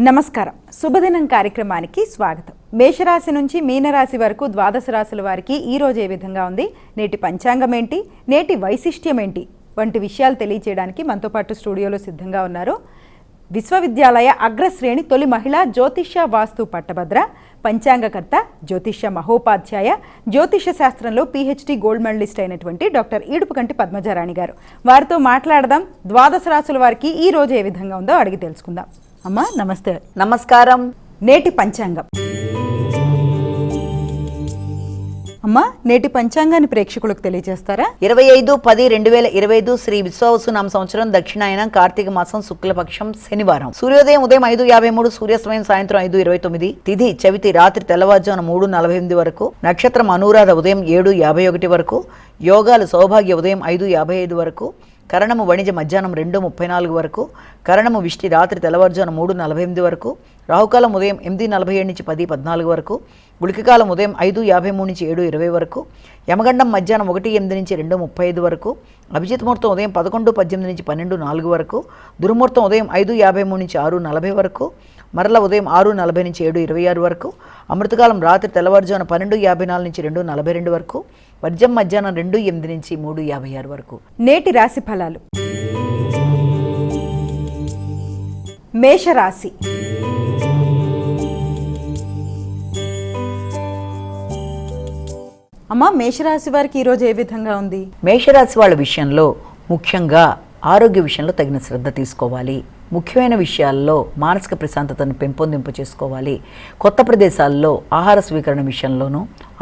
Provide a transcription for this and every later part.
నమస్కారం. శుభదినం కార్యక్రమానికి స్వాగతం. మేషరాశి నుంచి మీనరాశి వరకు ద్వాదశ రాశుల వారికి ఈ రోజు ఏ విధంగా ఉంది, నేటి పంచాంగం ఏంటి, నేటి వైశిష్ట్యం ఏంటి వంటి విషయాలు తెలియజేయడానికి మనతో పాటు స్టూడియోలో సిద్ధంగా ఉన్నారు విశ్వవిద్యాలయ అగ్రశ్రేణి తొలి మహిళా జ్యోతిష్య వాస్తు పట్టభద్ర, పంచాంగకర్త, జ్యోతిష్య మహోపాధ్యాయ, జ్యోతిష్య శాస్త్రంలో PhD గోల్డ్ మెడలిస్ట్ అయినటువంటి డాక్టర్ ఈడుపుకంటి పద్మజారాణి గారు. వారితో మాట్లాడదాం. ద్వాదశ రాశుల వారికి ఈ రోజు ఏ విధంగా ఉందో అడిగి తెలుసుకుందాం. అమ్మా నమస్తే. నమస్కారం. నేటి పంచాంగం. అమ్మా నేటి పంచాంగాన్ని ప్రేక్షకులకు తెలియజేస్తారా? 25/10/2025 శ్రీ విశ్వావసునామ సంవత్సరం, దక్షిణాయనం, కార్తీక మాసం, శుక్లపక్షం, శనివారం. సూర్యోదయం ఉదయం 5:53, సూర్యాస్తమయం సాయంత్రం 5:29. తిథి చవితి రాత్రి తెల్లవారుజామున 3:48 వరకు. నక్షత్రం అనురాధ ఉదయం 7:51 వరకు. యోగాలు సౌభాగ్య ఉదయం 5:55 వరకు. కరణము వణిజ మధ్యాహ్నం 2:34 వరకు. కరణము విష్టి రాత్రి తెల్లవారుజామున 3:48 వరకు. రాహుకాలం ఉదయం 8:47 నుంచి 10:14 వరకు. గుళికకాలం ఉదయం 5:53 నుంచి 7:20 వరకు. యమగండం మధ్యాహ్నం 1:08 నుంచి 2:35 వరకు. అభిజిత్ ముహూర్తం ఉదయం 11:18 నుంచి 12:04 వరకు. దుర్ముహూర్తం ఉదయం 5:53 నుంచి 6:40 వరకు. మరల ఉదయం 6:40 నుంచి 7:26 వరకు. అమృతకాలం రాత్రి తెల్లవారుజామున 12:54 నుంచి 2:42 వరకు. వర్జం మధ్యాహ్నం 2:08 నుంచి 3:56 వరకు. నేటి రాశి ఫలాలు. మేషరాశి. అమ్మా మేషరాశి వారికి ఈరోజు ఏ విధంగా ఉంది? మేషరాశి వాళ్ళ విషయంలో ముఖ్యంగా ఆరోగ్య విషయంలో తగిన శ్రద్ధ తీసుకోవాలి. ముఖ్యమైన విషయాల్లో మానసిక ప్రశాంతతను పెంపొందింపు చేసుకోవాలి. కొత్త ప్రదేశాల్లో ఆహార స్వీకరణ విషయంలోనూ,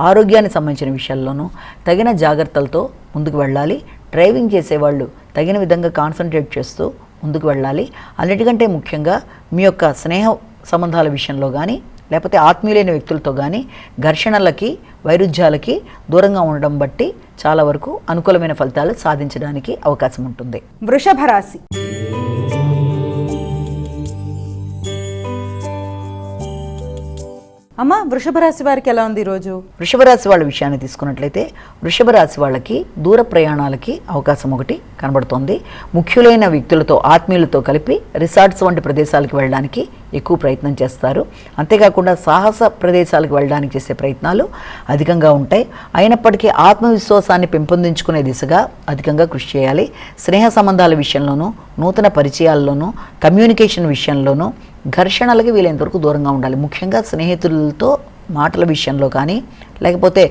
ఆరోగ్యానికి సంబంధించిన విషయాల్లోనూ తగిన జాగ్రత్తలతో ముందుకు వెళ్ళాలి. డ్రైవింగ్ చేసేవాళ్ళు తగిన విధంగా కాన్సన్ట్రేట్ చేస్తూ ముందుకు వెళ్ళాలి. అన్నిటికంటే ముఖ్యంగా మీ యొక్క స్నేహ సంబంధాల విషయంలో కానీ, లేకపోతే ఆత్మీయులైన వ్యక్తులతో కానీ ఘర్షణలకి, వైరుధ్యాలకి దూరంగా ఉండడం బట్టి చాలా వరకు అనుకూలమైన ఫలితాలు సాధించడానికి అవకాశం ఉంటుంది. వృషభ రాశి. అమ్మ వృషభ రాశి వారికి ఎలా ఉంది ఈరోజు? వృషభ రాశి వాళ్ళ విషయాన్ని తీసుకున్నట్లయితే వృషభ రాశి వాళ్ళకి దూర ప్రయాణాలకి అవకాశం ఒకటి కనబడుతోంది. ముఖ్యులైన వ్యక్తులతో, ఆత్మీయులతో కలిపి రిసార్ట్స్ వంటి ప్రదేశాలకు వెళ్ళడానికి ఎక్కువ ప్రయత్నం చేస్తారు. అంతేకాకుండా సాహస ప్రదేశాలకు వెళ్ళడానికి చేసే ప్రయత్నాలు అధికంగా ఉంటాయి. అయినప్పటికీ ఆత్మవిశ్వాసాన్ని పెంపొందించుకునే దిశగా అధికంగా కృషి చేయాలి. స్నేహ సంబంధాల విషయంలోనూ, నూతన పరిచయాల్లోనూ, కమ్యూనికేషన్ విషయంలోనూ ఘర్షణలకి వీలైనంతవరకు దూరంగా ఉండాలి. ముఖ్యంగా స్నేహితులతో మాటల విషయంలో కానీ, లేకపోతే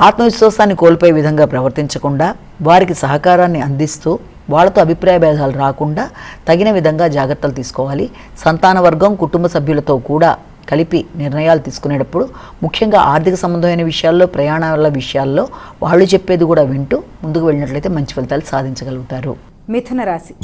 ఆత్మవిశ్వాసాన్ని కోల్పోయే విధంగా ప్రవర్తించకుండా వారికి సహకారాన్ని అందిస్తూ వాళ్ళతో అభిప్రాయ భేదాలు రాకుండా తగిన విధంగా జాగ్రత్తలు తీసుకోవాలి. సంతాన వర్గం, కుటుంబ సభ్యులతో కూడా కలిపి నిర్ణయాలు తీసుకునేటప్పుడు ముఖ్యంగా ఆర్థిక సంబంధమైన విషయాల్లో, ప్రయాణాల విషయాల్లో వాళ్ళు చెప్పేది కూడా వింటూ ముందుకు వెళ్ళినట్లయితే మంచి ఫలితాలు సాధించగలుగుతారు. మిథున రాశి.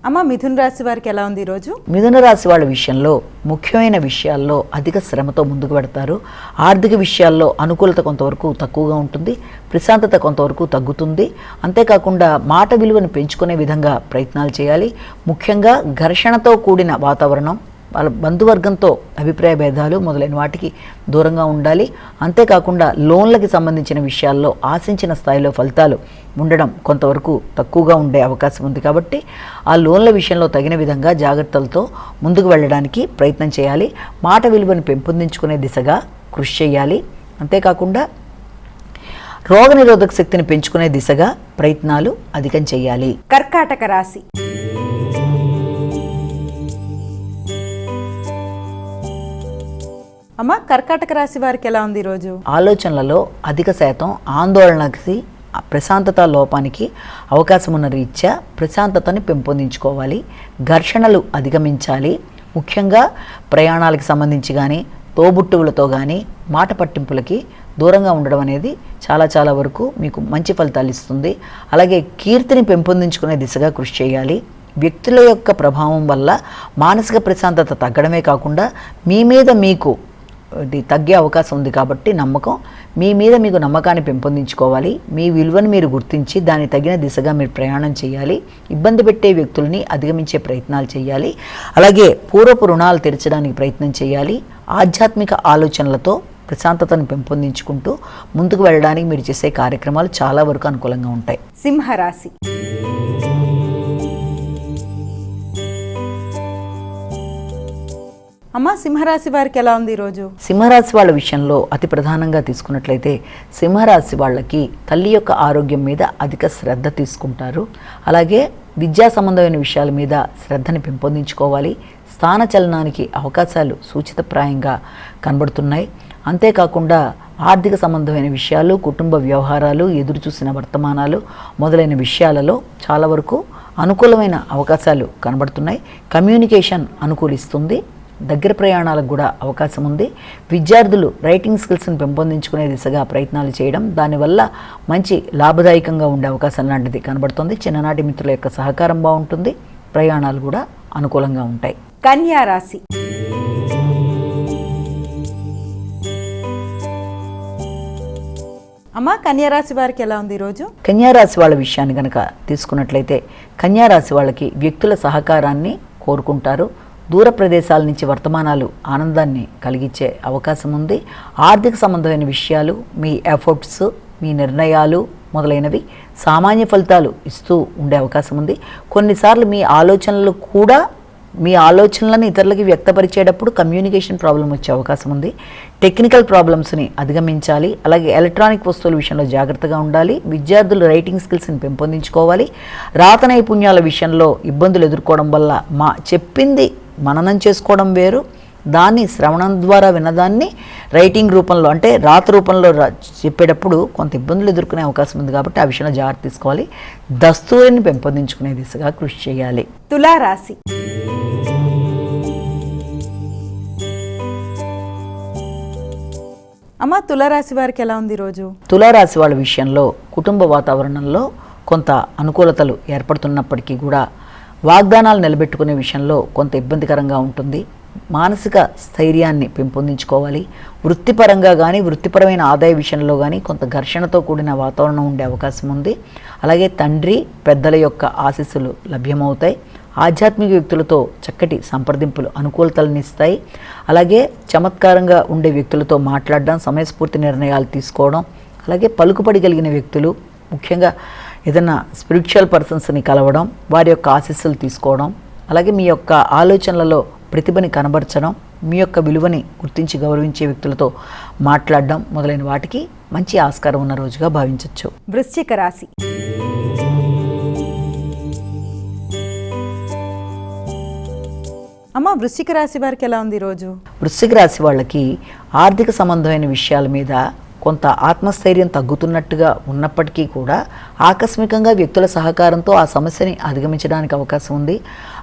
అమ్మ మిథున రాశి వారికి ఎలా ఉంది ఈరోజు? మిథున రాశి వాళ్ళ విషయంలో ముఖ్యమైన విషయాల్లో అధిక శ్రమతో ముందుకు పెడతారు. ఆర్థిక విషయాల్లో అనుకూలత కొంతవరకు తక్కువగా ఉంటుంది. ప్రశాంతత కొంతవరకు తగ్గుతుంది. అంతేకాకుండా మాట విలువను పెంచుకునే విధంగా ప్రయత్నాలు చేయాలి. ముఖ్యంగా ఘర్షణతో కూడిన వాతావరణం, వాళ్ళ బంధువర్గంతో అభిప్రాయ భేదాలు మొదలైన వాటికి దూరంగా ఉండాలి. అంతేకాకుండా లోన్లకి సంబంధించిన విషయాల్లో ఆశించిన స్థాయిలో ఫలితాలు ఉండడం కొంతవరకు తక్కువగా ఉండే అవకాశం ఉంది. కాబట్టి ఆ లోన్ల విషయంలో తగిన విధంగా జాగ్రత్తలతో ముందుకు వెళ్ళడానికి ప్రయత్నం చేయాలి. మాట విలువను పెంపొందించుకునే దిశగా కృషి చేయాలి. అంతేకాకుండా రోగనిరోధక శక్తిని పెంచుకునే దిశగా ప్రయత్నాలు అధికం చేయాలి. కర్కాటక రాశి. అమ్మ కర్కాటక రాశి వారికి ఎలా ఉంది ఈరోజు? ఆలోచనలలో అధిక శాతం ఆందోళనకి, ప్రశాంతత లోపానికి అవకాశం ఉన్న రీత్యా ప్రశాంతతని పెంపొందించుకోవాలి. ఘర్షణలు అధిగమించాలి. ముఖ్యంగా ప్రయాణాలకు సంబంధించి కానీ, తోబుట్టువులతో కానీ మాట పట్టింపులకి దూరంగా ఉండడం అనేది చాలా వరకు మీకు మంచి ఫలితాలు ఇస్తుంది. అలాగే కీర్తిని పెంపొందించుకునే దిశగా కృషి చేయాలి. వ్యక్తుల యొక్క ప్రభావం వల్ల మానసిక ప్రశాంతత తగ్గడమే కాకుండా మీ మీద మీకు తగ్గే అవకాశం ఉంది. కాబట్టి మీ మీద మీకు నమ్మకాన్ని పెంపొందించుకోవాలి. మీ విలువను మీరు గుర్తించి దానికి తగిన దిశగా మీరు ప్రయాణం చేయాలి. ఇబ్బంది పెట్టే వ్యక్తుల్ని అధిగమించే ప్రయత్నాలు చేయాలి. అలాగే పూర్వపు రుణాలు తీర్చడానికి ప్రయత్నం చేయాలి. ఆధ్యాత్మిక ఆలోచనలతో ప్రశాంతతను పెంపొందించుకుంటూ ముందుకు వెళ్ళడానికి మీరు చేసే కార్యక్రమాలు చాలా వరకు అనుకూలంగా ఉంటాయి. సింహరాశి. అమ్మ, సింహరాశి వారికి ఎలా ఉంది ఈరోజు? సింహరాశి వాళ్ళ విషయంలో అతి ప్రధానంగా తీసుకున్నట్లయితే సింహరాశి వాళ్ళకి తల్లి యొక్క ఆరోగ్యం మీద అధిక శ్రద్ధ తీసుకుంటారు. అలాగే విద్యా సంబంధమైన విషయాల మీద శ్రద్ధని పెంపొందించుకోవాలి. స్థానచలనానికి అవకాశాలు సూచితప్రాయంగా కనబడుతున్నాయి. అంతేకాకుండా ఆర్థిక సంబంధమైన విషయాలు, కుటుంబ వ్యవహారాలు, ఎదురుచూసిన వర్తమానాలు మొదలైన విషయాలలో చాలా వరకు అనుకూలమైన అవకాశాలు కనబడుతున్నాయి. కమ్యూనికేషన్ అనుకూలిస్తుంది. దగ్గర ప్రయాణాలకు కూడా అవకాశం ఉంది. విద్యార్థులు రైటింగ్ స్కిల్స్ని పెంపొందించుకునే దిశగా ప్రయత్నాలు చేయడం, దానివల్ల మంచి లాభదాయకంగా ఉండే అవకాశం లాంటిది కనబడుతుంది. చిన్ననాటి మిత్రుల యొక్క సహకారం బాగుంటుంది. ప్రయాణాలు కూడా అనుకూలంగా ఉంటాయి. కన్యా రాశి. అమ్మ, కన్యారాశి వారికి ఎలా ఉంది ఈరోజు? కన్యారాశి వాళ్ళ విషయాన్ని కనుక తీసుకున్నట్లయితే కన్యారాశి వాళ్ళకి వ్యక్తుల సహకారాన్ని కోరుకుంటారు. దూర ప్రదేశాల నుంచి వర్తమానాలు ఆనందాన్ని కలిగించే అవకాశం ఉంది. ఆర్థిక సంబంధమైన విషయాలు, మీ ఎఫర్ట్స్, మీ నిర్ణయాలు మొదలైనవి సామాన్య ఫలితాలు ఇస్తూ ఉండే అవకాశం ఉంది. కొన్నిసార్లు మీ ఆలోచనలను ఇతరులకి వ్యక్తపరిచేటప్పుడు కమ్యూనికేషన్ ప్రాబ్లం వచ్చే అవకాశం ఉంది. టెక్నికల్ ప్రాబ్లమ్స్ని అధిగమించాలి. అలాగే ఎలక్ట్రానిక్ వస్తువుల విషయంలో జాగ్రత్తగా ఉండాలి. విద్యార్థులు రైటింగ్ స్కిల్స్ని పెంపొందించుకోవాలి. రాత నైపుణ్యాల విషయంలో ఇబ్బందులు ఎదుర్కోవడం వల్ల చెప్పింది మననం చేసుకోవడం వేరు, దాన్ని శ్రవణం ద్వారా వినదాన్ని రైటింగ్ రూపంలో అంటే రాత రూపంలో చెప్పేటప్పుడు కొంత ఇబ్బందులు ఎదుర్కొనే అవకాశం ఉంది. కాబట్టి ఆ విషయంలో జాగ్రత్త తీసుకోవాలి. దస్తూరిని పెంపొందించుకునే దిశగా కృషి చేయాలి. తులారాశి. అమ్మ, తులారాశి వారికి ఎలా ఉంది ఈరోజు? తులారాశి వాళ్ళ విషయంలో కుటుంబ వాతావరణంలో కొంత అనుకూలతలు ఏర్పడుతున్నప్పటికీ కూడా వాగ్దానాలు నిలబెట్టుకునే విషయంలో కొంత ఇబ్బందికరంగా ఉంటుంది. మానసిక స్థైర్యాన్ని పెంపొందించుకోవాలి. వృత్తిపరంగా కానీ వృత్తిపరమైన ఆదాయ విషయంలో కానీ కొంత ఘర్షణతో కూడిన వాతావరణం ఉండే అవకాశం ఉంది. అలాగే తండ్రి, పెద్దల యొక్క ఆశీస్సులు లభ్యమవుతాయి. ఆధ్యాత్మిక వ్యక్తులతో చక్కటి సంప్రదింపులు అనుకూలతలను ఇస్తాయి. అలాగే చమత్కారంగా ఉండే వ్యక్తులతో మాట్లాడడం, సమయస్ఫూర్తి నిర్ణయాలు తీసుకోవడం, అలాగే పలుకుబడి కలిగిన వ్యక్తులు, ముఖ్యంగా ఏదైనా స్పిరిచువల్ పర్సన్స్ని కలవడం, వారి యొక్క ఆశీస్సులు తీసుకోవడం, అలాగే మీ యొక్క ఆలోచనలలో ప్రతిభని కనబరచడం, మీ యొక్క విలువని గుర్తించి గౌరవించే వ్యక్తులతో మాట్లాడడం మొదలైన వాటికి మంచి ఆస్కారం ఉన్న రోజుగా భావించవచ్చు. వృశ్చిక రాశి. అమ్మ, వృశ్చిక రాశి వారికి ఎలా ఉంది ఈరోజు? వృశ్చిక రాశి వాళ్ళకి ఆర్థిక సంబంధమైన విషయాల మీద కొంత ఆత్మస్థైర్యం తగ్గుతున్నట్టుగా ఉన్నప్పటికీ కూడా ఆకస్మికంగా వ్యక్తుల సహకారంతో ఆ సమస్యని అధిగమించడానికి అవకాశం ఉంది.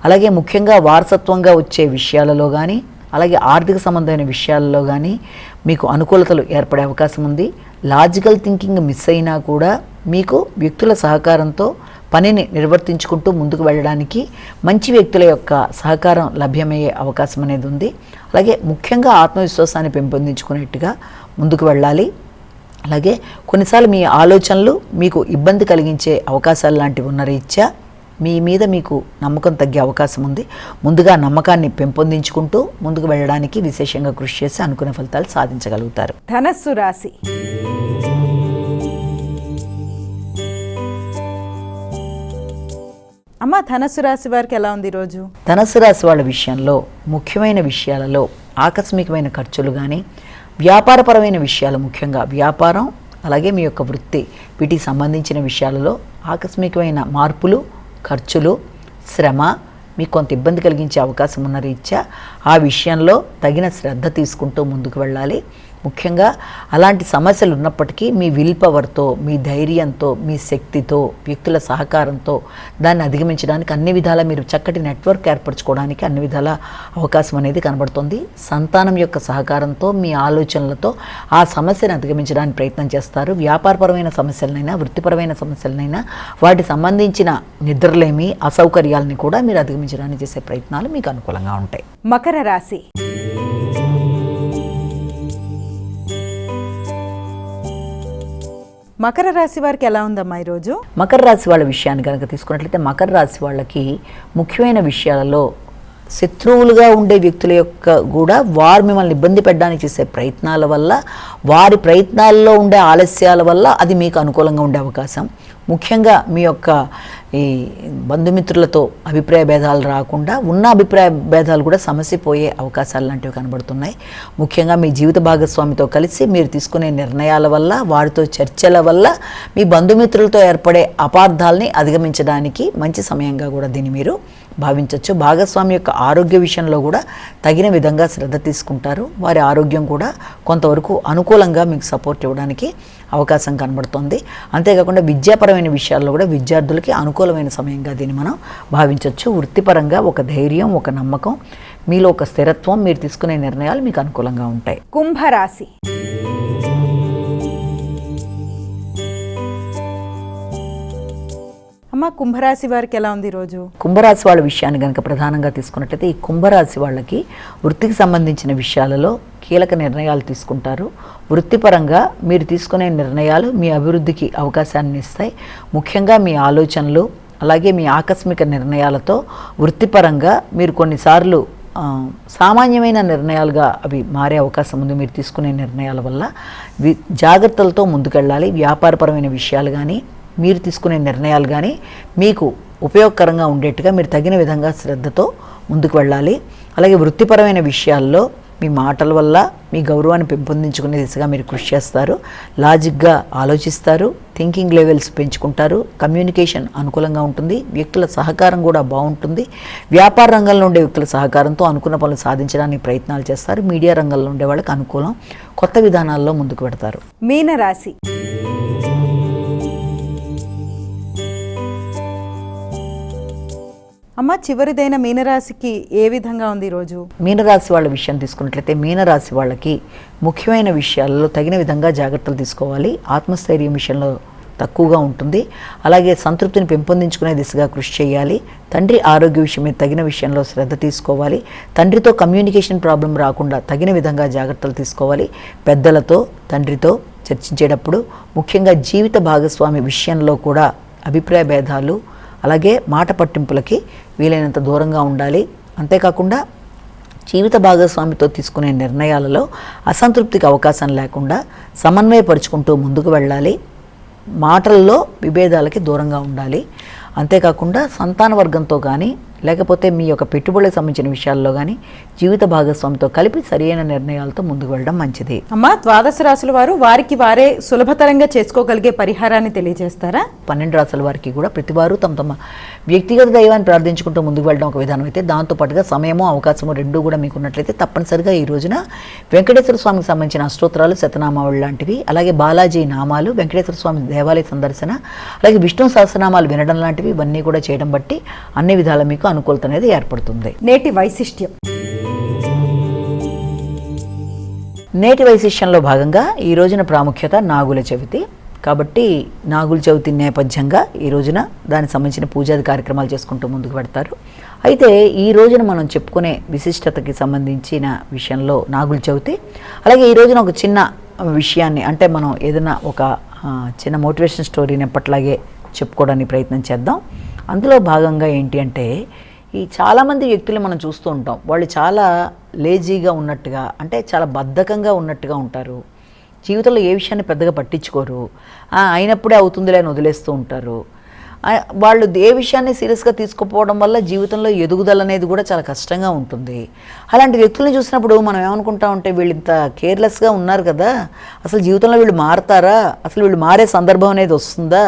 అలాగే ముఖ్యంగా వారసత్వంగా వచ్చే విషయాలలో కానీ, అలాగే ఆర్థిక సంబంధమైన విషయాలలో కానీ మీకు అనుకూలతలు ఏర్పడే అవకాశం ఉంది. లాజికల్ థింకింగ్ మిస్ అయినా కూడా మీకు వ్యక్తుల సహకారంతో పనిని నిర్వర్తించుకుంటూ ముందుకు వెళ్ళడానికి మంచి వ్యక్తుల యొక్క సహకారం లభ్యమయ్యే అవకాశం అనేది ఉంది. అలాగే ముఖ్యంగా ఆత్మవిశ్వాసాన్ని పెంపొందించుకునేట్టుగా ముందుకు వెళ్ళాలి. అలాగే కొన్నిసార్లు మీ ఆలోచనలు మీకు ఇబ్బంది కలిగించే అవకాశాలు లాంటివి ఉన్న రీత్యా మీ మీద మీకు నమ్మకం తగ్గే అవకాశం ఉంది. ముందుగా నమ్మకాన్ని పెంపొందించుకుంటూ ముందుకు వెళ్ళడానికి విశేషంగా కృషి చేసి అనుకునే ఫలితాలు సాధించగలుగుతారు. ధనస్సు రాశి. అమ్మ, ధనస్సు రాశి వారికి ఎలా ఉంది ఈరోజు? ధనస్సు రాశి వాళ్ళ విషయంలో ముఖ్యమైన విషయాలలో ఆకస్మికమైన ఖర్చులు కానీ, వ్యాపారపరమైన విషయాలు, ముఖ్యంగా వ్యాపారం అలాగే మీ యొక్క వృత్తి, వీటికి సంబంధించిన విషయాలలో ఆకస్మికమైన మార్పులు, ఖర్చులు, శ్రమ మీకు కొంత ఇబ్బంది కలిగించే అవకాశం ఉన్న రీత్యా ఆ విషయంలో తగిన శ్రద్ధ తీసుకుంటూ ముందుకు వెళ్ళాలి. ముఖ్యంగా అలాంటి సమస్యలు ఉన్నప్పటికీ మీ విల్ పవర్తో, మీ ధైర్యంతో, మీ శక్తితో, వ్యక్తుల సహకారంతో దాన్ని అధిగమించడానికి అన్ని విధాలా మీరు చక్కటి నెట్వర్క్ ఏర్పరచుకోవడానికి అన్ని విధాల అవకాశం అనేది కనబడుతుంది. సంతానం యొక్క సహకారంతో, మీ ఆలోచనలతో ఆ సమస్యను అధిగమించడానికి ప్రయత్నం చేస్తారు. వ్యాపారపరమైన సమస్యలనైనా వృత్తిపరమైన సమస్యలనైనా వాటికి సంబంధించిన నిద్రలేమి, అసౌకర్యాలని కూడా మీరు అధిగమించడానికి చేసే ప్రయత్నాలు మీకు అనుకూలంగా ఉంటాయి. మకర రాశి. మకర రాశి వారికి ఎలా ఉందమ్మా ఈరోజు? మకర రాశి వాళ్ళ విషయాన్ని కనుక తీసుకున్నట్లయితే మకర రాశి వాళ్ళకి ముఖ్యమైన విషయాలలో శత్రువులుగా ఉండే వ్యక్తుల యొక్క కూడా వారు మిమ్మల్ని ఇబ్బంది పెట్టడానికి చేసే ప్రయత్నాల వల్ల, వారి ప్రయత్నాల్లో ఉండే ఆలస్యాల వల్ల అది మీకు అనుకూలంగా ఉండే అవకాశం. ముఖ్యంగా మీ యొక్క ఈ బంధుమిత్రులతో అభిప్రాయ భేదాలు రాకుండా ఉన్న అభిప్రాయ భేదాలు కూడా సమసిపోయే అవకాశాలు లాంటివి కనబడుతున్నాయి. ముఖ్యంగా మీ జీవిత భాగస్వామితో కలిసి మీరు తీసుకునే నిర్ణయాల వల్ల, వారితో చర్చల వల్ల మీ బంధుమిత్రులతో ఏర్పడే అపార్థాలని అధిగమించడానికి మంచి సమయంగా కూడా దీన్ని మీరు భావించవచ్చు. భాగస్వామి యొక్క ఆరోగ్య విషయంలో కూడా తగిన విధంగా శ్రద్ధ తీసుకుంటారు. వారి ఆరోగ్యం కూడా కొంతవరకు అనుకూలంగా మీకు సపోర్ట్ ఇవ్వడానికి అవకాశం కనబడుతుంది. అంతేకాకుండా విద్యాపరమైన విషయాల్లో కూడా విద్యార్థులకి అనుకూలమైన సమయంగా దీన్ని మనం భావించవచ్చు. వృత్తిపరంగా ఒక ధైర్యం, ఒక నమ్మకం, మీలో ఒక స్థిరత్వం, మీరు తీసుకునే నిర్ణయాలు మీకు అనుకూలంగా ఉంటాయి. కుంభరాశి. అమ్మ, కుంభరాశి వారికి ఎలా ఉంది ఈరోజు? కుంభరాశి వాళ్ళ విషయాన్ని కనుక ప్రధానంగా తీసుకున్నట్లయితే ఈ కుంభరాశి వాళ్ళకి వృత్తికి సంబంధించిన విషయాలలో కీలక నిర్ణయాలు తీసుకుంటారు. వృత్తిపరంగా మీరు తీసుకునే నిర్ణయాలు మీ అభివృద్ధికి అవకాశాన్ని ఇస్తాయి. ముఖ్యంగా మీ ఆలోచనలు, అలాగే మీ ఆకస్మిక నిర్ణయాలతో వృత్తిపరంగా మీరు కొన్నిసార్లు సామాన్యమైన నిర్ణయాలుగా అవి మారే అవకాశం ఉంది. మీరు తీసుకునే నిర్ణయాల వల్ల జాగ్రత్తలతో ముందుకెళ్ళాలి. వ్యాపారపరమైన విషయాలు కానీ, మీరు తీసుకునే నిర్ణయాలు కానీ మీకు ఉపయోగకరంగా ఉండేట్టుగా మీరు తగిన విధంగా శ్రద్ధతో ముందుకు వెళ్ళాలి. అలాగే వృత్తిపరమైన విషయాల్లో మీ మాటల వల్ల మీ గౌరవాన్ని పెంపొందించుకునే దిశగా మీరు కృషి చేస్తారు. లాజిక్గా ఆలోచిస్తారు, థింకింగ్ లెవెల్స్ పెంచుకుంటారు, కమ్యూనికేషన్ అనుకూలంగా ఉంటుంది, వ్యక్తుల సహకారం కూడా బాగుంటుంది. వ్యాపార రంగంలో ఉండే వ్యక్తుల సహకారంతో అనుకున్న పనులు సాధించడానికి ప్రయత్నాలు చేస్తారు. మీడియా రంగంలో ఉండే వాళ్ళకి అనుకూలం, కొత్త విధానాల్లో ముందుకు పెడతారు. మీనరాశి. అమ్మ, చివరిదైన మీనరాశికి ఏ విధంగా ఉంది ఈరోజు? మీనరాశి వాళ్ళ విషయం తీసుకున్నట్లయితే మీనరాశి వాళ్ళకి ముఖ్యమైన విషయాలలో తగిన విధంగా జాగ్రత్తలు తీసుకోవాలి. ఆత్మస్థైర్యం విషయంలో తక్కువగా ఉంటుంది. అలాగే సంతృప్తిని పెంపొందించుకునే దిశగా కృషి చేయాలి. తండ్రి ఆరోగ్య విషయం మీద తగిన విషయంలో శ్రద్ధ తీసుకోవాలి. తండ్రితో కమ్యూనికేషన్ ప్రాబ్లం రాకుండా తగిన విధంగా జాగ్రత్తలు తీసుకోవాలి. పెద్దలతో, తండ్రితో చర్చించేటప్పుడు ముఖ్యంగా జీవిత భాగస్వామి విషయంలో కూడా అభిప్రాయ భేదాలు, అలాగే మాట పట్టింపులకి వీలైనంత దూరంగా ఉండాలి. అంతేకాకుండా జీవిత భాగస్వామితో తీసుకునే నిర్ణయాలలో అసంతృప్తికి అవకాశం లేకుండా సమన్వయపరుచుకుంటూ ముందుకు వెళ్ళాలి. మాటల్లో విభేదాలకి దూరంగా ఉండాలి. అంతేకాకుండా సంతాన వర్గంతో కానీ, లేకపోతే మీ యొక్క పెట్టుబడులకు సంబంధించిన విషయాల్లో కానీ జీవిత భాగస్వామితో కలిపి సరైన నిర్ణయాలతో ముందుకు వెళ్ళడం మంచిది. అమ్మ, ద్వాదశ రాశుల వారు వారికి వారే సులభతరంగా చేసుకోగలిగే పరిహారాన్ని తెలియజేస్తారా? 12 రాశుల వారికి కూడా ప్రతివారు తమ తమ వ్యక్తిగత దైవాన్ని ప్రార్థించుకుంటూ ముందుకు వెళ్ళడం ఒక విధానం అయితే, దాంతోపాటుగా సమయము, అవకాశము రెండూ కూడా మీకు ఉన్నట్లయితే తప్పనిసరిగా ఈ రోజున వెంకటేశ్వర స్వామికి సంబంధించిన అష్టోత్తరాలు, శతనామాలు లాంటివి, అలాగే బాలాజీ నామాలు, వెంకటేశ్వర స్వామి దేవాలయ సందర్శన, అలాగే విష్ణు సహస్రనామాలు వినడం లాంటివి ఇవన్నీ కూడా చేయడం బట్టి అన్ని విధాల మీకు అనుకూలత అనేది ఏర్పడుతుంది. నేటి వైశిష్ట్యం. నేటి వైశిష్యంలో భాగంగా ఈ రోజున ప్రాముఖ్యత నాగుల చవితి కాబట్టి నాగుల చవితి నేపథ్యంగా ఈ రోజున దానికి సంబంధించిన పూజాది కార్యక్రమాలు చేసుకుంటూ ముందుకు పెడతారు. అయితే ఈ రోజున మనం చెప్పుకునే విశిష్టతకి సంబంధించిన విషయంలో నాగుల చవితి, అలాగే ఈ రోజున ఒక చిన్న విషయాన్ని, అంటే మనం ఏదైనా ఒక చిన్న మోటివేషన్ స్టోరీని ఎప్పట్లాగే చెప్పుకోవడానికి ప్రయత్నం చేద్దాం. అందులో భాగంగా ఏంటి అంటే, ఈ చాలామంది వ్యక్తులు మనం చూస్తూ ఉంటాం, వాళ్ళు చాలా లేజీగా ఉన్నట్టుగా, అంటే చాలా బద్ధకంగా ఉన్నట్టుగా ఉంటారు. జీవితంలో ఏ విషయాన్ని పెద్దగా పట్టించుకోరు, అయినప్పుడే అవుతుందిలే అని వదిలేస్తూ ఉంటారు. వాళ్ళు ఏ విషయాన్ని సీరియస్గా తీసుకుపోవడం వల్ల జీవితంలో ఎదుగుదల అనేది కూడా చాలా కష్టంగా ఉంటుంది. అలాంటి వ్యక్తులను చూసినప్పుడు మనం ఏమనుకుంటా ఉంటే, వీళ్ళు ఇంత కేర్లెస్గా ఉన్నారు కదా, అసలు జీవితంలో వీళ్ళు మారతారా, అసలు వీళ్ళు మారే సందర్భం అనేది వస్తుందా,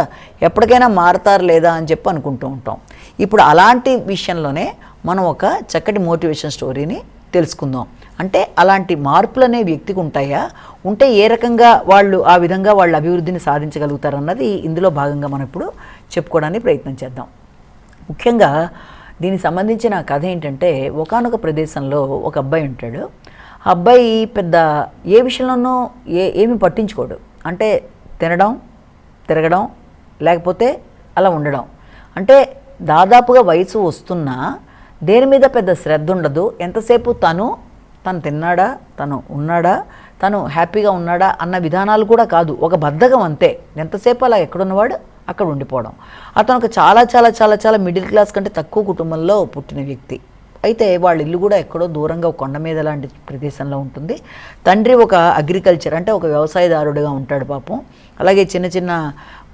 ఎప్పటికైనా మారతారు లేదా అని చెప్పి అనుకుంటూ ఉంటాం. ఇప్పుడు అలాంటి విషయంలోనే మనం ఒక చక్కటి మోటివేషన్ స్టోరీని తెలుసుకుందాం. అంటే అలాంటి మార్పులు అనే వ్యక్తికి ఉంటాయా, ఉంటే ఏ రకంగా వాళ్ళు ఆ విధంగా వాళ్ళ అభివృద్ధిని సాధించగలుగుతారన్నది ఇందులో భాగంగా మనం ఇప్పుడు చెప్పుకోవడానికి ప్రయత్నం చేద్దాం. ముఖ్యంగా దీనికి సంబంధించిన కథ ఏంటంటే, ఒకానొక ప్రదేశంలో ఒక అబ్బాయి ఉంటాడు. ఆ అబ్బాయి పెద్ద ఏ విషయంలోనూ ఏమి పట్టించుకోడు. అంటే తినడం, తిరగడం, లేకపోతే అలా ఉండడం. అంటే దాదాపుగా వయసు వస్తున్నా దేని మీద పెద్ద శ్రద్ధ ఉండదు. ఎంతసేపు తను తిన్నాడా, తను ఉన్నాడా, తను హ్యాపీగా ఉన్నాడా అన్న విధానాలు కూడా కాదు, ఒక బద్ధకం అంతే. ఎంతసేపు అలా ఎక్కడున్నవాడు అక్కడ ఉండిపోవడం. అతను ఒక చాలా చాలా చాలా చాలా మిడిల్ క్లాస్ కంటే తక్కువ కుటుంబంలో పుట్టిన వ్యక్తి. అయితే వాళ్ళ ఇల్లు కూడా ఎక్కడో దూరంగా ఒక కొండ మీద లాంటి ప్రదేశంలో ఉంటుంది. తండ్రి ఒక అగ్రికల్చర్ అంటే ఒక వ్యవసాయదారుడిగా ఉంటాడు పాపం. అలాగే చిన్న చిన్న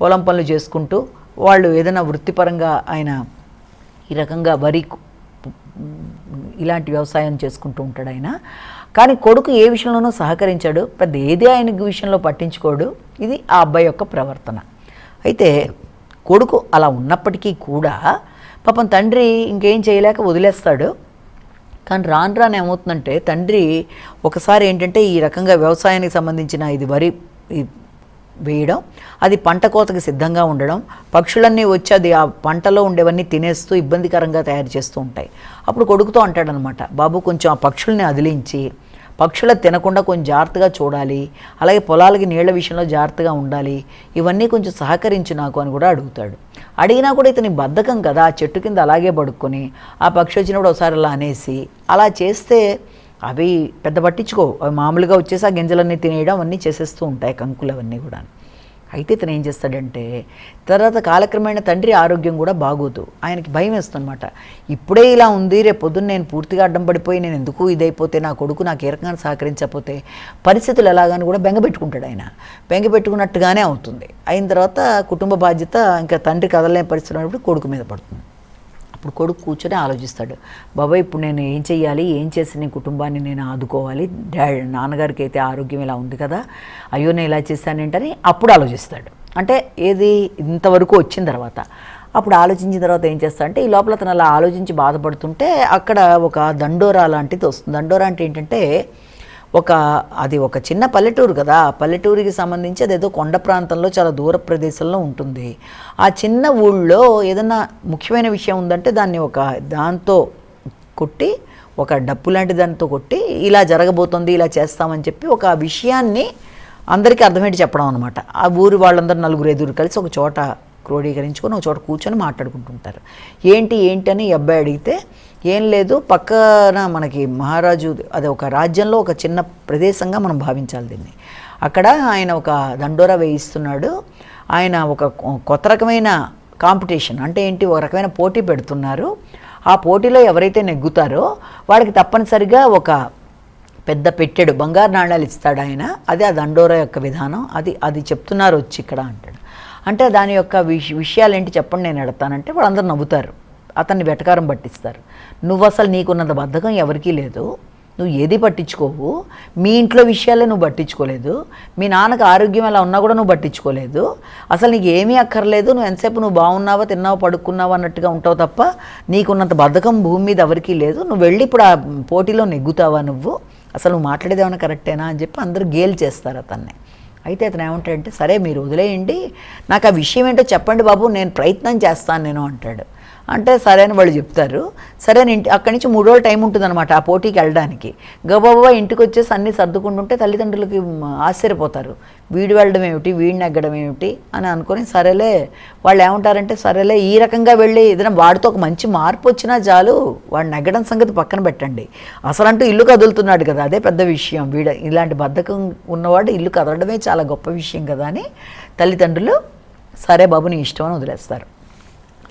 పొలం పనులు చేసుకుంటూ వాళ్ళు ఏదైనా వృత్తిపరంగా ఆయన ఈ రకంగా వరి ఇలాంటి వ్యవసాయం చేసుకుంటూ ఉంటాడు ఆయన. కానీ కొడుకు ఏ విషయంలోనూ సహకరించాడు, పెద్ద ఏది ఆయన విషయంలో పట్టించుకోడు. ఇది ఆ అబ్బాయి యొక్క ప్రవర్తన. అయితే కొడుకు అలా ఉన్నప్పటికీ కూడా పాపం తండ్రి ఇంకేం చేయలేక వదిలేస్తాడు. కానీ రాను రాను ఏమవుతుందంటే తండ్రి ఒకసారి ఏంటంటే ఈ రకంగా వ్యవసాయానికి సంబంధించిన ఇది వరి వేయడం, అది పంట కోతకి సిద్ధంగా ఉండడం, పక్షులన్నీ వచ్చి అది ఆ పంటలో ఉండేవన్నీ తినేస్తూ ఇబ్బందికరంగా తయారు చేస్తూ ఉంటాయి. అప్పుడు కొడుకుతో అంటాడనమాట, బాబు కొంచెం ఆ పక్షుల్ని అదిలించి పక్షుల తినకుండా కొంచెం జాగ్రత్తగా చూడాలి, అలాగే పొలాలకి నీళ్ల విషయంలో జాగ్రత్తగా ఉండాలి, ఇవన్నీ కొంచెం సహకరించు నాకు అని కూడా అడుగుతాడు. అడిగినా కూడా ఇతని బద్ధకం కదా, ఆ చెట్టు కింద అలాగే పడుకొని ఆ పక్షి వచ్చినప్పుడు ఒకసారి అలా అనేసి అలా చేస్తే అవి పెద్ద పట్టించుకో, అవి మామూలుగా వచ్చేసి ఆ గింజలన్నీ తినేయడం అవన్నీ చేసేస్తూ ఉంటాయి, కంకులు అవన్నీ కూడా. అయితే ఇతను ఏం చేస్తాడంటే తర్వాత కాలక్రమేణా తండ్రి ఆరోగ్యం కూడా బాగోదు, ఆయనకి భయం వేస్తుందన్నమాట. ఇప్పుడే ఇలా ఉంది, రేపు పొద్దున్న నేను పూర్తిగా అడ్డం పడిపోయి నేను ఎందుకు ఇదైపోతే, నా కొడుకు నాకు ఏ రకంగా సహకరించకపోతే పరిస్థితులు ఎలాగని కూడా బెంగపెట్టుకుంటాడు ఆయన. బెంగపెట్టుకున్నట్టుగానే అవుతుంది. అయిన తర్వాత కుటుంబ బాధ్యత ఇంకా తండ్రి కదలలేని పరిస్థితి ఉన్నప్పుడు కొడుకు మీద పడుతుంది. అప్పుడు కొడుకు కూర్చొని ఆలోచిస్తాడు, బాబాయ్ ఇప్పుడు నేను ఏం చెయ్యాలి, ఏం చేసి నీ కుటుంబాన్ని నేను ఆదుకోవాలి, నాన్నగారికి అయితే ఆరోగ్యం ఇలా ఉంది కదా, అయ్యో నేను ఇలా చేశానేంటని అప్పుడు ఆలోచిస్తాడు. అంటే ఏది ఇంతవరకు వచ్చిన తర్వాత అప్పుడు ఆలోచించిన తర్వాత ఏం చేస్తాడంటే ఈ లోపల తను అలా ఆలోచించి బాధపడుతుంటే అక్కడ ఒక దండోరా లాంటిది వస్తుంది. దండోరా అంటే ఏంటంటే అది ఒక చిన్న పల్లెటూరు కదా, పల్లెటూరికి సంబంధించి అదేదో కొండ ప్రాంతంలో చాలా దూర ప్రదేశంలో ఉంటుంది. ఆ చిన్న ఊళ్ళో ఏదన్నా ముఖ్యమైన విషయం ఉందంటే దాంతో కొట్టి, ఒక డప్పు లాంటి దానితో కొట్టి ఇలా జరగబోతుంది, ఇలా చేస్తామని చెప్పి ఒక విషయాన్ని అందరికీ అర్థమయ్యేటి చెప్పడం అనమాట. ఆ ఊరి వాళ్ళందరూ నలుగురు ఎదురు కలిసి ఒక చోట క్రోడీకరించుకొని ఒక చోట కూర్చొని మాట్లాడుకుంటుంటారు. ఏంటి అని ఈ అబ్బాయి అడిగితే ఏం లేదు, పక్కన మనకి మహారాజు అది ఒక రాజ్యంలో ఒక చిన్న ప్రదేశంగా మనం భావించాలి దీన్ని. అక్కడ ఆయన ఒక దండోరా వేయిస్తున్నాడు. ఆయన ఒక కొత్త రకమైన కాంపిటీషన్ అంటే ఏంటి, ఒక రకమైన పోటీ పెడుతున్నారు. ఆ పోటీలో ఎవరైతే నెగ్గుతారో వాడికి తప్పనిసరిగా ఒక పెద్ద పెట్టెడు బంగారు నాణ్యాలు ఇస్తాడు ఆయన. అదే ఆ దండోరా యొక్క విధానం. అది చెప్తున్నారు వచ్చి ఇక్కడ అంటాడు. అంటే దాని యొక్క విషయాలు ఏంటి చెప్పండి నేను ఎడతానంటే వాళ్ళందరూ నవ్వుతారు, అతన్ని వెటకారం పట్టిస్తారు. నువ్వు అసలు నీకున్నంత బద్ధకం ఎవరికీ లేదు, నువ్వు ఏది పట్టించుకోవు, మీ ఇంట్లో విషయాలే నువ్వు పట్టించుకోలేదు, మీ నాన్నకు ఆరోగ్యం ఎలా ఉన్నా కూడా నువ్వు పట్టించుకోలేదు, అసలు నీకు ఏమీ అక్కర్లేదు, నువ్వు ఎంతసేపు నువ్వు బాగున్నావా, తిన్నావా, పడుకున్నావా అన్నట్టుగా ఉంటావు తప్ప నీకున్నంత బద్ధకం భూమి మీద ఎవరికీ లేదు, నువ్వు వెళ్ళి ఇప్పుడు ఆ పోటీలో నెగ్గుతావా, నువ్వు అసలు నువ్వు మాట్లాడేదేమన్నా కరెక్టేనా అని చెప్పి అందరూ గేలు చేస్తారు అతన్ని. అయితే అతను ఏమంటాడంటే సరే మీరు వదిలేయండి, నాకు ఆ విషయం ఏంటో చెప్పండి బాబు, నేను ప్రయత్నం చేస్తాను నేను అంటాడు. అంటే సరే అని వాళ్ళు చెప్తారు. సరే అక్కడి నుంచి 3 రోజులు టైం ఉంటుందన్నమాట ఆ పోటీకి వెళ్ళడానికి. గబాబా ఇంటికి వచ్చేసి అన్నీ సర్దుకుంటుంటే తల్లిదండ్రులకి ఆశ్చర్యపోతారు, వీడు వెళ్ళడం ఏమిటి, వీడిని ఎగ్గడం ఏమిటి అని అనుకొని సరేలే వాళ్ళు ఏమంటారంటే సరేలే ఈ రకంగా వెళ్ళి ఏదైనా వాడితో ఒక మంచి మార్పు వచ్చినా చాలు, వాడిని ఎగ్గడం సంగతి పక్కన పెట్టండి, అసలంటూ ఇల్లు కదులుతున్నాడు కదా అదే పెద్ద విషయం, ఇలాంటి బద్ధకం ఉన్నవాడు ఇల్లు కదలడమే చాలా గొప్ప విషయం కదా అని తల్లిదండ్రులు సరే బాబు నీ ఇష్టం అని వదిలేస్తారు.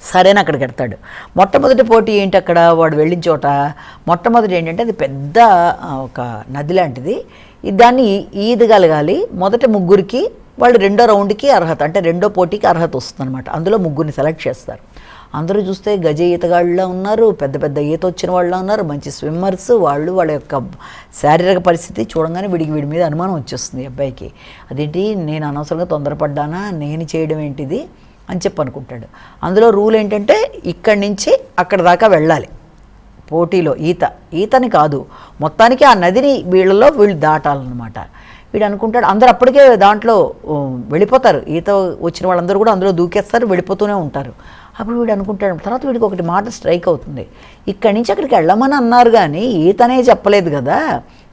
సరేనా అక్కడికి వెళ్తాడు. మొట్టమొదటి పోటీ ఏంటి, అక్కడ వాడు వెళ్ళిన చోట మొట్టమొదటి ఏంటంటే అది పెద్ద ఒక నది లాంటిది, దాన్ని ఈదగలగాలి. మొదట 3 వాళ్ళు 2వ రౌండ్కి అర్హత అంటే 2వ పోటీకి అర్హత వస్తుంది అనమాట. అందులో 3 సెలెక్ట్ చేస్తారు. అందరూ చూస్తే గజ ఈతగాళ్ళలో ఉన్నారు, పెద్ద పెద్ద ఈత వచ్చిన వాళ్ళ ఉన్నారు, మంచి స్విమ్మర్స్. వాళ్ళ యొక్క శారీరక పరిస్థితి చూడంగానే వీడి మీద అనుమానం వచ్చేస్తుంది అబ్బాయికి. అదేంటి నేను అనవసరంగా తొందరపడ్డానా, నేను చేయడం ఏంటిది అని చెప్పి అనుకుంటాడు. అందులో రూల్ ఏంటంటే ఇక్కడి నుంచి అక్కడ దాకా వెళ్ళాలి పోటీలో. ఈతని కాదు, మొత్తానికి ఆ నదిని వీళ్ళు దాటాలన్నమాట. వీడు అనుకుంటాడు, అందరూ అప్పటికే దాంట్లో వెళ్ళిపోతారు, ఈత వచ్చిన వాళ్ళందరూ కూడా అందులో దూకేస్తారు, వెళ్ళిపోతూనే ఉంటారు. అప్పుడు వీడు అనుకుంటాడు, తర్వాత వీడికి ఒకటి మాట స్ట్రైక్ అవుతుంది, ఇక్కడి నుంచి అక్కడికి వెళ్ళమని అన్నారు కానీ ఈతనే చెప్పలేదు కదా,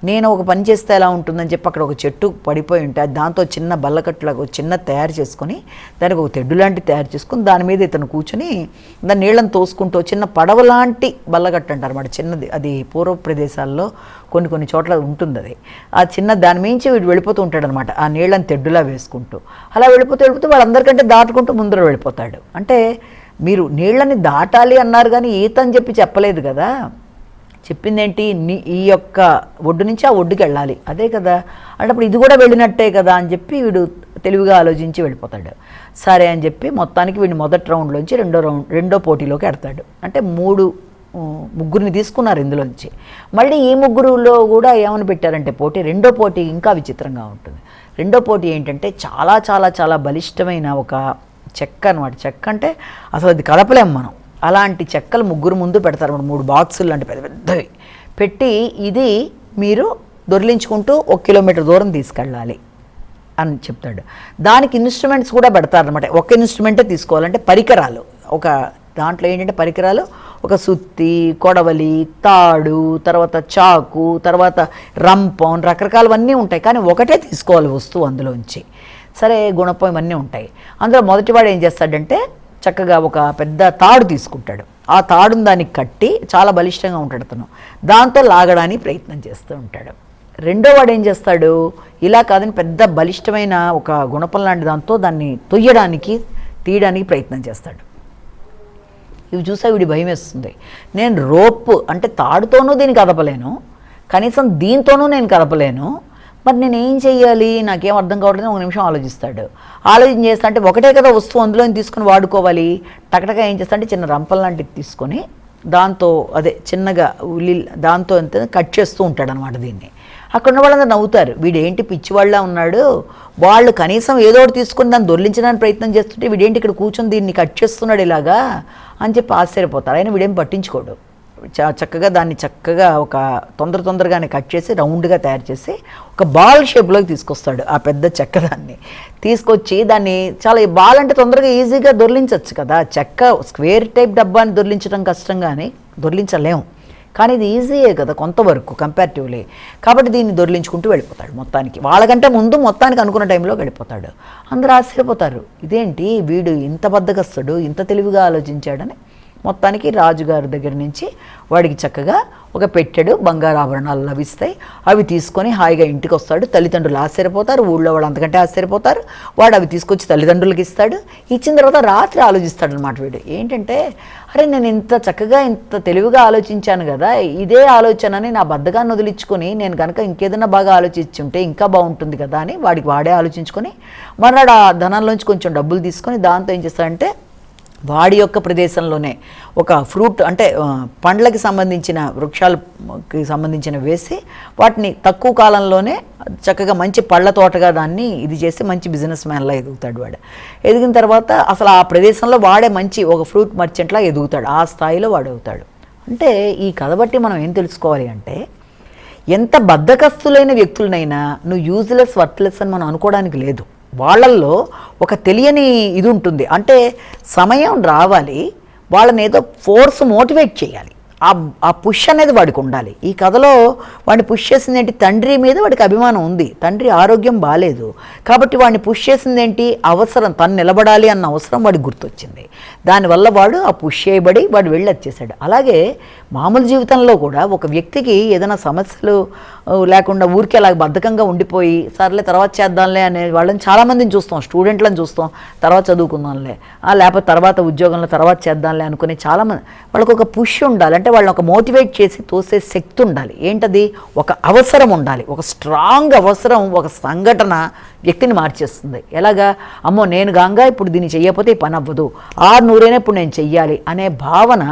నేను ఒక పని చేస్తే ఎలా ఉంటుందని చెప్పి అక్కడ ఒక చెట్టు పడిపోయి ఉంటే దాంతో చిన్న బల్లకట్టులాగా చిన్న తయారు చేసుకొని దానికి ఒక తెడ్డు లాంటి తయారు చేసుకొని దాని మీద ఇతను కూర్చొని దాని నీళ్ళని తోసుకుంటూ చిన్న పడవ లాంటి బల్లకట్టు అంటారు అన్నమాట, చిన్నది. అది పూర్వ ప్రదేశాల్లో కొన్ని చోట్ల ఉంటుంది. అది ఆ చిన్న దాని మించి వీడు వెళ్ళిపోతూ ఉంటాడనమాట, ఆ నీళ్ళని తెడ్డులా వేసుకుంటూ. అలా వెళ్ళిపోతూ వాళ్ళందరికంటే దాటుకుంటూ ముందర వెళ్ళిపోతాడు. అంటే మీరు నీళ్ళని దాటాలి అన్నారు కానీ ఈత అని చెప్పి చెప్పలేదు కదా, చెప్పిందేంటి ఈ యొక్క ఒడ్డు నుంచి ఆ ఒడ్డుకి వెళ్ళాలి, అదే కదా అంటే అప్పుడు ఇది కూడా వెళ్ళినట్టే కదా అని చెప్పి వీడు తెలివిగా ఆలోచించి వెళ్ళిపోతాడు. సరే అని చెప్పి మొత్తానికి వీడిని మొదటి రౌండ్లోంచి రెండో పోటీలోకి ఎడతాడు. అంటే ముగ్గురిని తీసుకున్నారు ఇందులోంచి. మళ్ళీ ఈ ముగ్గురులో కూడా ఏమని పెట్టారంటే పోటీ, రెండో పోటీ ఇంకా విచిత్రంగా ఉంటుంది. రెండో పోటీ ఏంటంటే చాలా చాలా చాలా బలిష్టమైన ఒక చెక్క అనమాట. చెక్క అంటే అసలు అది కదపలేం మనం. అలాంటి చెక్కలు ముగ్గురు ముందు పెడతారు, 3 బాక్సులు లాంటి పెద్ద పెద్దవి పెట్టి, ఇది మీరు దొర్లించుకుంటూ 1 కిలోమీటర్ దూరం తీసుకెళ్ళాలి అని చెప్తాడు. దానికి ఇన్స్ట్రుమెంట్స్ కూడా పెడతారనమాట. ఒక ఇన్స్ట్రుమెంటే తీసుకోవాలంటే పరికరాలు, ఒక దాంట్లో ఏంటంటే పరికరాలు, ఒక సుత్తి, కొడవలి, తాడు, తర్వాత చాకు, తర్వాత రంపం, రకరకాలవన్నీ ఉంటాయి. కానీ ఒకటే తీసుకోవాలి వస్తువు అందులోంచి. సరే గుణపం ఇవన్నీ ఉంటాయి. అందులో మొదటివాడు ఏం చేస్తాడంటే చక్కగా ఒక పెద్ద తాడు తీసుకుంటాడు. ఆ తాడును దానికి కట్టి చాలా బలిష్టంగా ఉంటాడు అతను. దాంతో లాగడానికి ప్రయత్నం చేస్తూ ఉంటాడు. రెండో వాడు ఏం చేస్తాడు, ఇలా కాదని పెద్ద బలిష్టమైన ఒక గుణపం లాంటి దాంతో దాన్ని తీయడానికి ప్రయత్నం చేస్తాడు. ఇవి చూసా వీడి భయం వేస్తుంది. నేను రోప్ అంటే తాడుతోనూ దీన్ని కదపలేను, కనీసం దీంతోనూ నేను కదపలేను, మరి నేను ఏం చెయ్యాలి, నాకేం అర్థం కావట్లేదు. 1 నిమిషం ఆలోచిస్తాడు. ఆలోచన చేస్తా అంటే ఒకటే కదా వస్తువు అందులో తీసుకొని వాడుకోవాలి. టకటగా ఏం చేస్తా అంటే చిన్న రంపం లాంటిది తీసుకొని దాంతో అదే చిన్నగా దాంతో ఎంత కట్ చేస్తూ ఉంటాడు అనమాట దీన్ని. అక్కడ ఉన్న వాళ్ళందరూ నవ్వుతారు, వీడేంటి పిచ్చివాళ్ళ ఉన్నాడు, వాళ్ళు కనీసం ఏదో ఒకటి తీసుకొని దాన్ని దొర్లించడానికి ప్రయత్నం చేస్తుంటే వీడేంటి ఇక్కడ కూర్చొని దీన్ని కట్ చేస్తున్నాడు ఇలాగా అని చెప్పి ఆశ్చర్యపోతారు. అయినా వీడేం పట్టించుకోడు. చక్కగా దాన్ని ఒక తొందరగానే కట్ చేసి రౌండ్గా తయారు చేసి ఒక బాల్ షేప్లోకి తీసుకొస్తాడు. ఆ పెద్ద చెక్క దాన్ని తీసుకొచ్చి దాన్ని చాలా బాల్ అంటే తొందరగా ఈజీగా దొర్లించవచ్చు కదా. చెక్క స్క్వేర్ టైప్ డబ్బాని దొర్లించడం కష్టం, కానీ దొర్లించలేము. కానీ ఇది ఈజీయే కదా కొంతవరకు కంపారిటివ్లీ. కాబట్టి దీన్ని దొర్లించుకుంటూ వెళ్ళిపోతాడు. మొత్తానికి వాళ్ళకంటే ముందు మొత్తానికి అనుకున్న టైంలో వెళ్ళిపోతాడు. అందరూ ఆశ్చర్యపోతారు, ఇదేంటి వీడు ఇంత బద్ధకస్తుడు, ఇంత తెలివిగా ఆలోచించాడని. మొత్తానికి రాజుగారి దగ్గర నుంచి వాడికి చక్కగా ఒక పెట్టెడు బంగారు ఆభరణాలు లభిస్తాయి. అవి తీసుకొని హాయిగా ఇంటికి వస్తాడు. తల్లిదండ్రులు ఆశ్చర్యపోతారు, ఊళ్ళో వాళ్ళు అంతకంటే ఆశ్చర్యపోతారు. వాడు అవి తీసుకొచ్చి తల్లిదండ్రులకి ఇస్తాడు. ఇచ్చిన తర్వాత రాత్రి ఆలోచిస్తాడు అనమాట వీడు. ఏంటంటే అరే నేను ఇంత చక్కగా ఇంత తెలివిగా ఆలోచించాను కదా, ఇదే ఆలోచనని నా బద్ధకాన్ని వదిలించుకొని నేను కనుక ఇంకేదైనా బాగా ఆలోచించుంటే ఇంకా బాగుంటుంది కదా అని వాడే ఆలోచించుకొని మర్నాడు ఆ ధనంలోంచి కొంచెం డబ్బులు తీసుకొని దాంతో ఏం చేస్తాడంటే వాడి యొక్క ప్రదేశంలోనే ఒక ఫ్రూట్ అంటే పండ్లకి సంబంధించిన వృక్షాలకి సంబంధించిన వేసి వాటిని తక్కువ కాలంలోనే చక్కగా మంచి పళ్ళ తోటగా దాన్ని ఇది చేసి మంచి బిజినెస్ మ్యాన్లా ఎదుగుతాడు. వాడు ఎదిగిన తర్వాత అసలు ఆ ప్రదేశంలో వాడే మంచి ఒక ఫ్రూట్ మర్చెంట్లా ఎదుగుతాడు. ఆ స్థాయిలో వాడు అవుతాడు. అంటే ఈ కథ బట్టి మనం ఏం తెలుసుకోవాలి అంటే, ఎంత బద్ధకస్తులైన వ్యక్తులనైనా నువ్వు యూజ్లెస్ వర్త్లెస్ అని మనం అనుకోవడానికి లేదు. వాళ్ళల్లో ఒక తెలియని ఇది ఉంటుంది. అంటే సమయం రావాలి, వాళ్ళని ఏదో ఫోర్స్ మోటివేట్ చేయాలి. ఆ పుష్ అనేది వాడికి ఉండాలి. ఈ కథలో వాడిని పుష్ చేసింది ఏంటి, తండ్రి మీద వాడికి అభిమానం ఉంది. తండ్రి ఆరోగ్యం బాగాలేదు కాబట్టి వాడిని పుష్ చేసింది ఏంటి, అవసరం, తను నిలబడాలి అన్న అవసరం వాడికి గుర్తొచ్చింది. దానివల్ల వాడు ఆ పుష్ చేయబడి వాడు వెళ్ళి వచ్చేసాడు. అలాగే మామూలు జీవితంలో కూడా ఒక వ్యక్తికి ఏదైనా సమస్యలు లేకుండా ఊరికే అలా బద్ధకంగా ఉండిపోయి సర్లే తర్వాత చేద్దాంలే అనే వాళ్ళని చాలామందిని చూస్తాం. స్టూడెంట్లను చూస్తాం, తర్వాత చదువుకుందాంలే, లేకపోతే తర్వాత ఉద్యోగంలో తర్వాత చేద్దాంలే అనుకుని చాలామంది. వాళ్ళకు ఒక పుష్ ఉండాలి, అంటే వాళ్ళని ఒక మోటివేట్ చేసి తోసే శక్తి ఉండాలి. ఏంటది, ఒక అవసరం ఉండాలి. ఒక స్ట్రాంగ్ అవసరం, ఒక సంఘటన వ్యక్తిని మార్చేస్తుంది. ఎలాగా, అమ్మో నేను గాంగా ఇప్పుడు దీన్ని చెయ్యకపోతే ఈ పని అవ్వదు, 600 ఇప్పుడు నేను చెయ్యాలి అనే భావన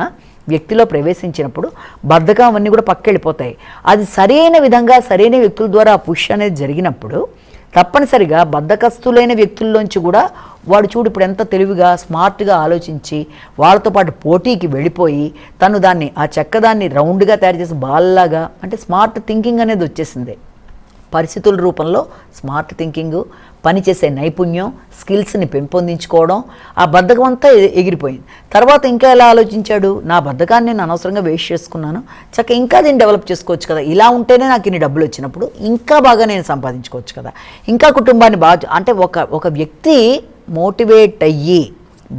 వ్యక్తిలో ప్రవేశించినప్పుడు బద్ధకం అవన్నీ కూడా పక్కెళ్ళిపోతాయి. అది సరైన విధంగా సరైన వ్యక్తుల ద్వారా ఆ పుష్ అనేది జరిగినప్పుడు తప్పనిసరిగా బద్ధకస్తులైన వ్యక్తుల్లోంచి కూడా వాడు చూడు ఇప్పుడు ఎంత తెలివిగా స్మార్ట్గా ఆలోచించి వాళ్ళతో పాటు పోటీకి వెళ్ళిపోయి తను దాన్ని ఆ చెక్కదాన్ని రౌండ్గా తయారు చేసి బాల్లాగా, అంటే స్మార్ట్ థింకింగ్ అనేది వచ్చేసింది. పరిస్థితుల రూపంలో స్మార్ట్ థింకింగ్, పనిచేసే నైపుణ్యం, స్కిల్స్ని పెంపొందించుకోవడం, ఆ బద్ధకం అంతా ఎగిరిపోయింది. తర్వాత ఇంకా ఎలా ఆలోచించాడు, నా బద్ధకాన్ని నేను అనవసరంగా వేస్ట్ చేసుకున్నాను, ఇంకా దీన్ని డెవలప్ చేసుకోవచ్చు కదా, ఇలా ఉంటేనే నాకు ఇన్ని డబ్బులు వచ్చినప్పుడు ఇంకా బాగా నేను సంపాదించుకోవచ్చు కదా, ఇంకా కుటుంబాన్ని బాగా, అంటే ఒక వ్యక్తి మోటివేట్ అయ్యి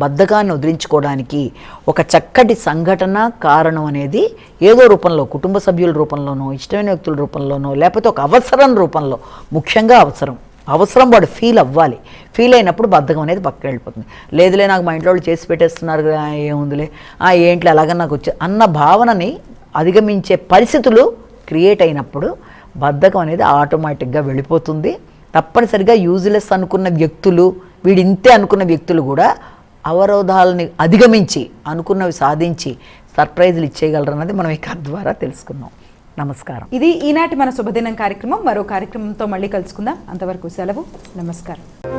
బద్ధకాన్ని వదిలించుకోవడానికి ఒక చక్కటి సంఘటన కారణం అనేది ఏదో రూపంలో, కుటుంబ సభ్యుల రూపంలోనో, ఇష్టమైన వ్యక్తుల రూపంలోనో, లేకపోతే ఒక అవసరం రూపంలో, ముఖ్యంగా అవసరం వాడు ఫీల్ అవ్వాలి. ఫీల్ అయినప్పుడు బద్ధకం అనేది పక్కకి వెళ్ళిపోతుంది. లేదులే నాకు మా ఇంట్లో వాళ్ళు చేసి పెట్టేస్తున్నారు ఏముందిలే, ఏంట్లో అలాగని నాకు వచ్చే అన్న భావనని అధిగమించే పరిస్థితులు క్రియేట్ అయినప్పుడు బద్ధకం అనేది ఆటోమేటిక్గా వెళ్ళిపోతుంది. తప్పనిసరిగా యూజ్లెస్ అనుకున్న వ్యక్తులు, వీడింతే అనుకున్న వ్యక్తులు కూడా అవరోధాలని అధిగమించి అనుకున్నవి సాధించి సర్ప్రైజులు ఇచ్చేయగలరు అన్నది మనం ఈ కథ ద్వారా తెలుసుకున్నాం. నమస్కారం. ఇది ఈనాటి మన శుభదినం కార్యక్రమం. మరో కార్యక్రమంతో మళ్ళీ కలుసుకుందాం. అంతవరకు సెలవు. నమస్కారం.